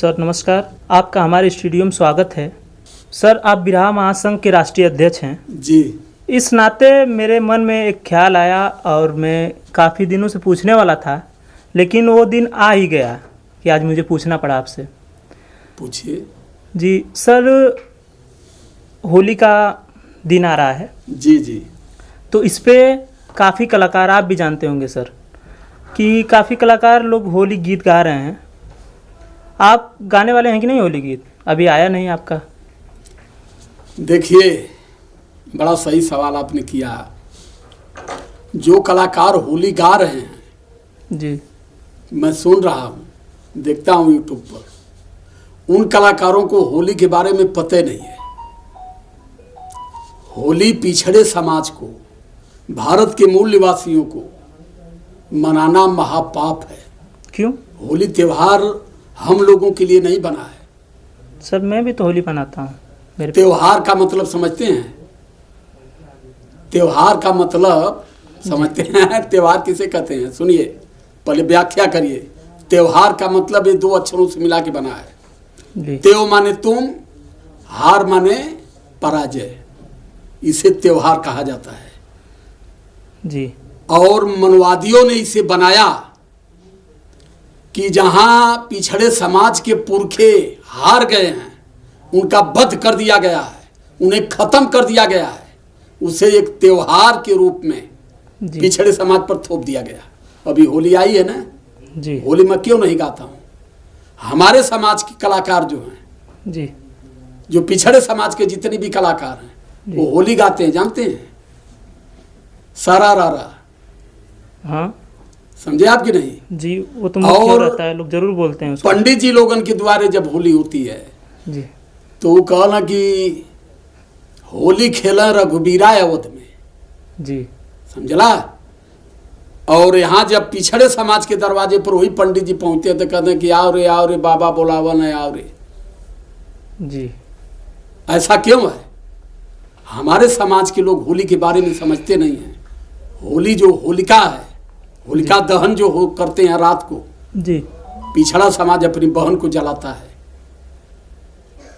Sir नमस्कार, आपका हमारे स्टूडियो में स्वागत है। सर आप बिरहा महासंघ के राष्ट्रीय अध्यक्ष हैं जी। इस नाते मेरे मन में एक ख्याल आया और मैं काफ़ी दिनों से पूछने वाला था, लेकिन वो दिन आ ही गया कि आज मुझे पूछना पड़ा आपसे। पूछिए। जी सर, होली का दिन आ रहा है। जी जी। तो इस पे काफ़ी कलाकार, आप भी जानते होंगे सर कि काफ़ी कलाकार लोग होली गीत गा रहे हैं। आप गाने वाले हैं कि नहीं होली गीत? अभी आया नहीं आपका। देखिए, बड़ा सही सवाल आपने किया। जो कलाकार होली गा रहे हैं जी, मैं सुन रहा हूँ, देखता हूँ यूट्यूब पर, उन कलाकारों को होली के बारे में पता नहीं है। होली पिछड़े समाज को, भारत के मूल निवासियों को मनाना महापाप है। क्यों? होली त्योहार हम लोगों के लिए नहीं बना है। सर मैं भी तो होली मनाता हूँ। मेरे त्योहार का मतलब समझते हैं? त्योहार का मतलब समझते हैं? त्योहार किसे कहते हैं? सुनिए, पहले व्याख्या करिए। त्योहार का मतलब ये दो अक्षरों से मिला के बना है। त्यों माने तुम, हार माने पराजय। इसे त्योहार कहा जाता है जी। और मनवादियों ने इसे बनाया कि जहां पिछड़े समाज के पुरखे हार गए हैं, उनका वध कर दिया गया है, उन्हें खत्म कर दिया गया है, उसे एक त्योहार के रूप में पिछड़े समाज पर थोप दिया गया। अभी होली आई है ना जी। होली में क्यों नहीं गाता हूं? हमारे समाज के कलाकार जो हैं जी, जो पिछड़े समाज के जितने भी कलाकार हैं वो होली गाते हैं, जानते हैं? सारा रारा। हाँ, समझे आप कि नहीं? जी, वो तो मुख्य रहता है, लोग जरूर बोलते हैं उसको। पंडित जी लोगन के द्वारे जब होली होती है जी, तो वो कहना कि होली खेला रघुबीरा अवध में जी, समझला। और यहाँ जब पिछड़े समाज के दरवाजे पर वही पंडित जी पहुंचते तो कहते कि आओ रे बाबा बोलावन है, आओ रे जी। ऐसा क्यों है? हमारे समाज के लोग होली के बारे में समझते नहीं हैं। होली जो होलिका है, होलिका दहन जो हो करते हैं रात को जी, पिछड़ा समाज अपनी बहन को जलाता है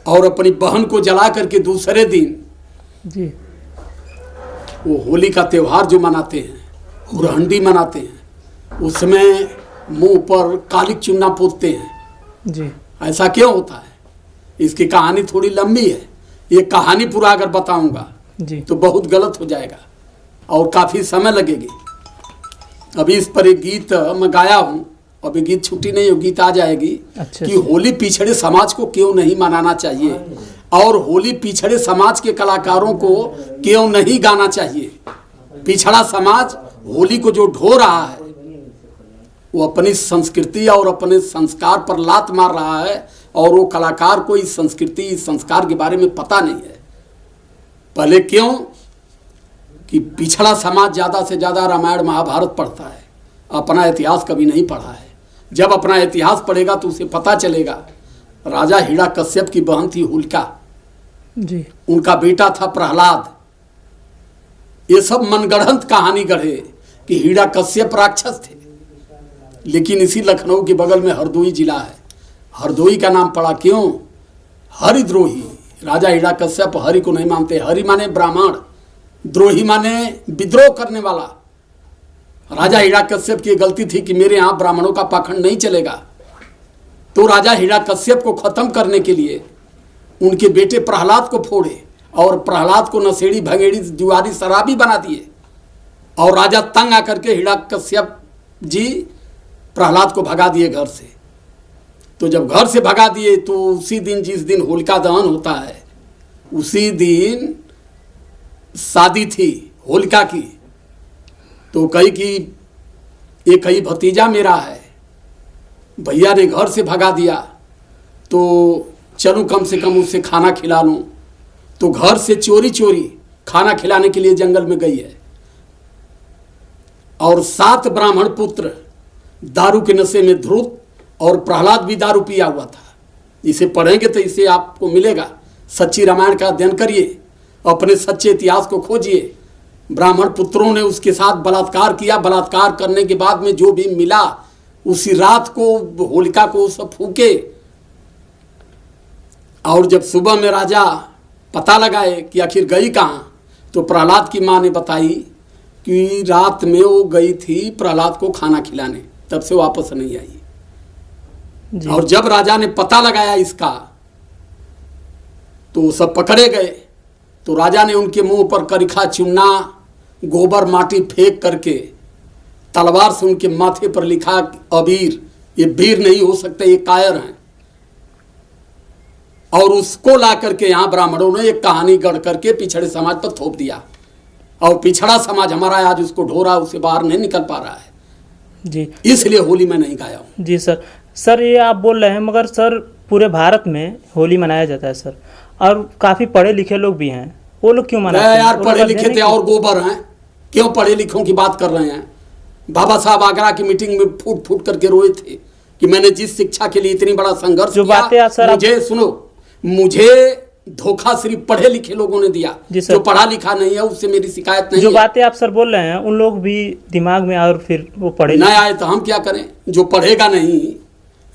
और अपनी बहन को जला करके दूसरे दिन जी वो होली का त्योहार जो मनाते हैं, हुरहंडी मनाते हैं, उसमें मुंह पर कालिक चूना पोतते हैं जी। ऐसा क्यों होता है? इसकी कहानी थोड़ी लंबी है। ये कहानी पूरा अगर बताऊंगा जी तो बहुत गलत हो जाएगा और काफी समय लगेगी। अभी इस पर एक गीत मैं गाया हूँ, अभी गीत छुट्टी नहीं हो, गीत आ जाएगी। अच्छा, कि होली पिछड़े समाज को क्यों नहीं मनाना चाहिए और होली पिछड़े समाज के कलाकारों को क्यों नहीं गाना चाहिए। पिछड़ा समाज होली को जो ढो रहा है वो अपनी संस्कृति और अपने संस्कार पर लात मार रहा है और वो कलाकार को इस संस्कृति, इस संस्कार के बारे में पता नहीं है। पहले क्यों कि पिछड़ा समाज ज़्यादा से ज़्यादा रामायण महाभारत पढ़ता है, अपना इतिहास कभी नहीं पढ़ा है। जब अपना इतिहास पढ़ेगा तो उसे पता चलेगा राजा हिरण्यकश्यप की बहन थी होलिका जी, उनका बेटा था प्रहलाद। ये सब मनगढ़ंत कहानी गढ़े कि हिरण्यकश्यप राक्षस थे, लेकिन इसी लखनऊ के बगल में हरदोई जिला है। हरदोई का नाम पड़ा क्यों? हरिद्रोही। राजा हिरण्यकश्यप हरि को नहीं मानते। हरि माने ब्राह्मण, द्रोही माने विद्रोह करने वाला। राजा हिरण्यकश्यप की गलती थी कि मेरे यहाँ ब्राह्मणों का पाखंड नहीं चलेगा, तो राजा हिरण्यकश्यप को खत्म करने के लिए उनके बेटे प्रहलाद को फोड़े और प्रहलाद को नशेड़ी भंगेड़ी जुआरी शराबी बना दिए और राजा तंग आकर के हिरण्यकश्यप जी प्रहलाद को भगा दिए घर से। तो जब घर से भगा दिए तो उसी दिन, जिस दिन होलिका दहन होता है, उसी दिन शादी थी होलिका की। तो कही कि ये कही भतीजा मेरा है, भैया ने घर से भगा दिया, तो चलूँ कम से कम उससे खाना खिला लूँ। तो घर से चोरी चोरी खाना खिलाने के लिए जंगल में गई है और 7 ब्राह्मण पुत्र दारू के नशे में धुत, और प्रहलाद भी दारू पिया हुआ था। इसे पढ़ेंगे तो इसे आपको मिलेगा। सच्ची रामायण का अध्ययन करिए, अपने सच्चे इतिहास को खोजिए। ब्राह्मण पुत्रों ने उसके साथ बलात्कार किया। बलात्कार करने के बाद में जो भी मिला, उसी रात को होलिका को सब फूके और जब सुबह में राजा पता लगाए कि आखिर गई कहाँ, तो प्रहलाद की माँ ने बताई कि रात में वो गई थी प्रहलाद को खाना खिलाने, तब से वापस नहीं आई। और जब राजा ने पता लगाया इसका तो सब पकड़े गए। तो राजा ने उनके मुंह पर करिखा चुन्ना गोबर माटी फेंक करके तलवार से उनके माथे पर लिखा अबीर, ये वीर नहीं हो सकते, ये कायर हैं। और उसको ला करके यहाँ ब्राह्मणों ने एक कहानी गढ़ करके पिछड़े समाज पर थोप दिया। और पिछड़ा समाज हमारा आज उसको ढोरा, उसे बाहर नहीं निकल पा रहा है जी। इसलिए होली मैं नहीं गाया हूँ जी सर। सर ये आप बोल रहे हैं, मगर सर पूरे भारत में होली मनाया जाता है सर, और काफ़ी पढ़े लिखे लोग भी हैं, वो लोग क्यों मनाते हैं? यार पढ़े लिखे थे और गोबर हैं, क्यों पढ़े लिखों की बात कर रहे हैं? बाबा साहब आगरा की मीटिंग में फूट फूट करके रोए थे कि मैंने जिस शिक्षा के लिए इतनी बड़ा संघर्ष जो बातें सर मुझे सुनो, मुझे धोखा सिर्फ पढ़े लिखे लोगों ने दिया, जो पढ़ा लिखा नहीं है उससे मेरी शिकायत नहीं जो है। बातें आप सर बोल रहे हैं उन लोग भी दिमाग में और फिर वो पढ़े नहीं आए तो हम क्या करें? जो पढ़ेगा नहीं,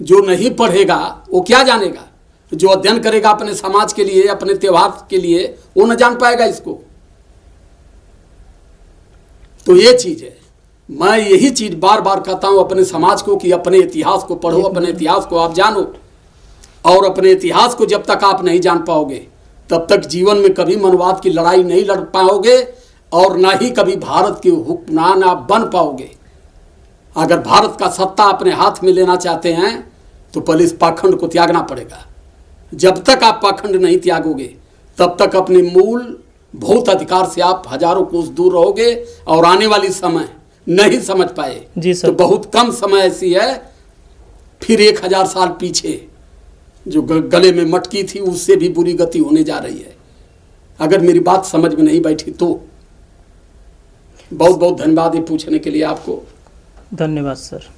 जो नहीं पढ़ेगा वो क्या जानेगा? जो अध्ययन करेगा अपने समाज के लिए, अपने त्योहार के लिए, वो न जान पाएगा इसको। तो ये चीज है, मैं यही चीज बार बार कहता हूं अपने समाज को कि अपने इतिहास को पढ़ो, अपने इतिहास को आप जानो। और अपने इतिहास को जब तक आप नहीं जान पाओगे तब तक जीवन में कभी मनवाद की लड़ाई नहीं लड़ पाओगे और ना ही कभी भारत के हुक्मरान आप बन पाओगे। अगर भारत का सत्ता अपने हाथ में लेना चाहते हैं तो पहले इस पाखंड को त्यागना पड़ेगा। जब तक आप पाखंड नहीं त्यागोगे तब तक अपने मूल भौत अधिकार से आप हजारों कोस दूर रहोगे और आने वाली समय नहीं समझ पाए जी सर। तो बहुत कम समय ऐसी है, फिर 1000 साल पीछे जो गले में मटकी थी उससे भी बुरी गति होने जा रही है। अगर मेरी बात समझ में नहीं बैठी तो बहुत बहुत धन्यवाद ये पूछने के लिए आपको। धन्यवाद सर।